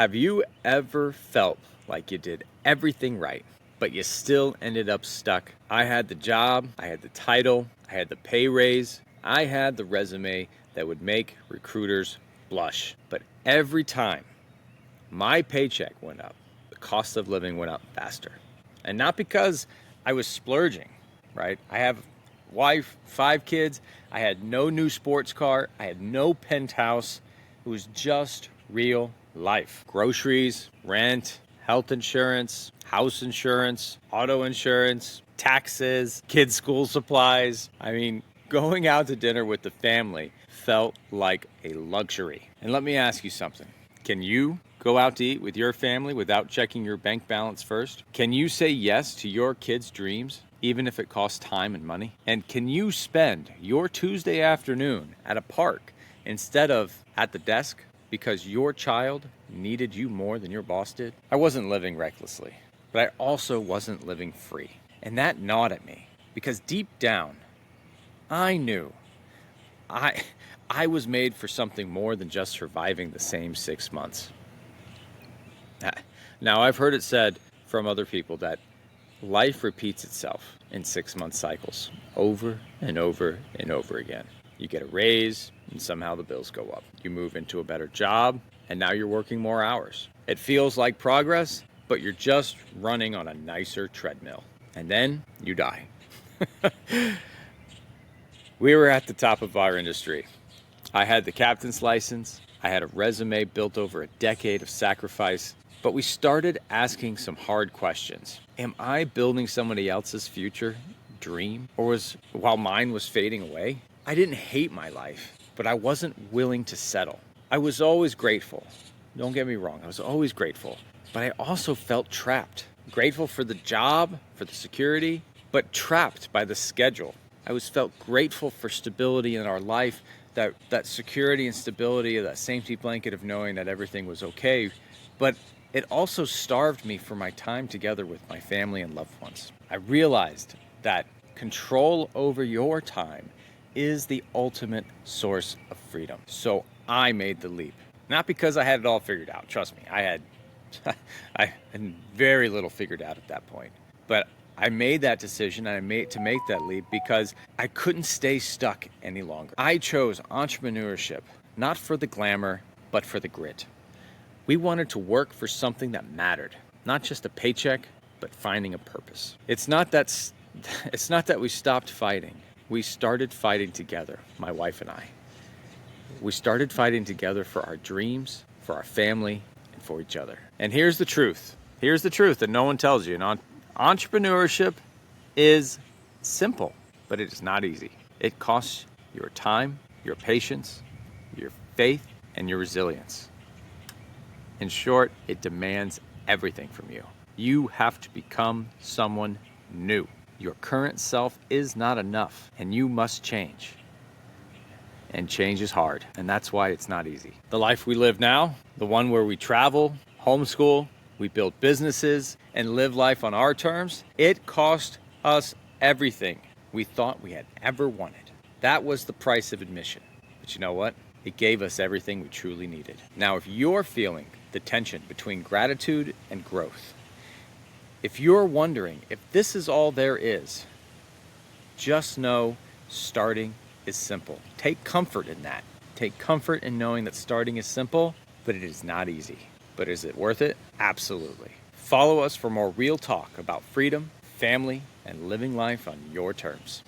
Have you ever felt like you did everything right, but you still ended up stuck? I had the job, I had the title, I had the pay raise, I had the resume that would make recruiters blush. But every time my paycheck went up, the cost of living went up faster. And not because I was splurging, right? I have a wife, 5 kids, I had no new sports car, I had no penthouse. It was just real life. Groceries, rent, health insurance, house insurance, auto insurance, taxes, kids' school supplies. I mean, going out to dinner with the family felt like a luxury. And let me ask you something. Can you go out to eat with your family without checking your bank balance first? Can you say yes to your kids' dreams, even if it costs time and money? And can you spend your Tuesday afternoon at a park instead of at the desk because your child needed you more than your boss did? I wasn't living recklessly, but I also wasn't living free. And that gnawed at me because deep down, I knew I was made for something more than just surviving the same 6 months. Now, I've heard it said from other people that life repeats itself in 6-month cycles over and over and over again. You get a raise and somehow the bills go up. You move into a better job and now you're working more hours. It feels like progress, but you're just running on a nicer treadmill. And then you die. We were at the top of our industry. I had the captain's license. I had a resume built over a decade of sacrifice. But we started asking some hard questions. Am I building somebody else's future dream? Or while mine was fading away? I didn't hate my life, but I wasn't willing to settle. I was always grateful. Don't get me wrong, I was always grateful. But I also felt trapped. Grateful for the job, for the security, but trapped by the schedule. I felt grateful for stability in our life, that security and stability, that safety blanket of knowing that everything was okay. But it also starved me for my time together with my family and loved ones. I realized that control over your time is the ultimate source of freedom. So I made the leap. Not because I had it all figured out. Trust me, I had very little figured out at that point. But I made that decision and to make that leap because I couldn't stay stuck any longer. I chose entrepreneurship, not for the glamour, but for the grit. We wanted to work for something that mattered, not just a paycheck, but finding a purpose. It's not that we stopped fighting. We started fighting together, my wife and I. We started fighting together for our dreams, for our family, and for each other. And here's the truth. Here's the truth that no one tells you. Entrepreneurship is simple, but it is not easy. It costs your time, your patience, your faith, and your resilience. In short, it demands everything from you. You have to become someone new. Your current self is not enough, and you must change. And change is hard, and that's why it's not easy. The life we live now, the one where we travel, homeschool, we build businesses, and live life on our terms, it cost us everything we thought we had ever wanted. That was the price of admission. But you know what? It gave us everything we truly needed. Now, if you're feeling the tension between gratitude and growth, if you're wondering if this is all there is, just know starting is simple. Take comfort in that. Take comfort in knowing that starting is simple, but it is not easy. But is it worth it? Absolutely. Follow us for more real talk about freedom, family, and living life on your terms.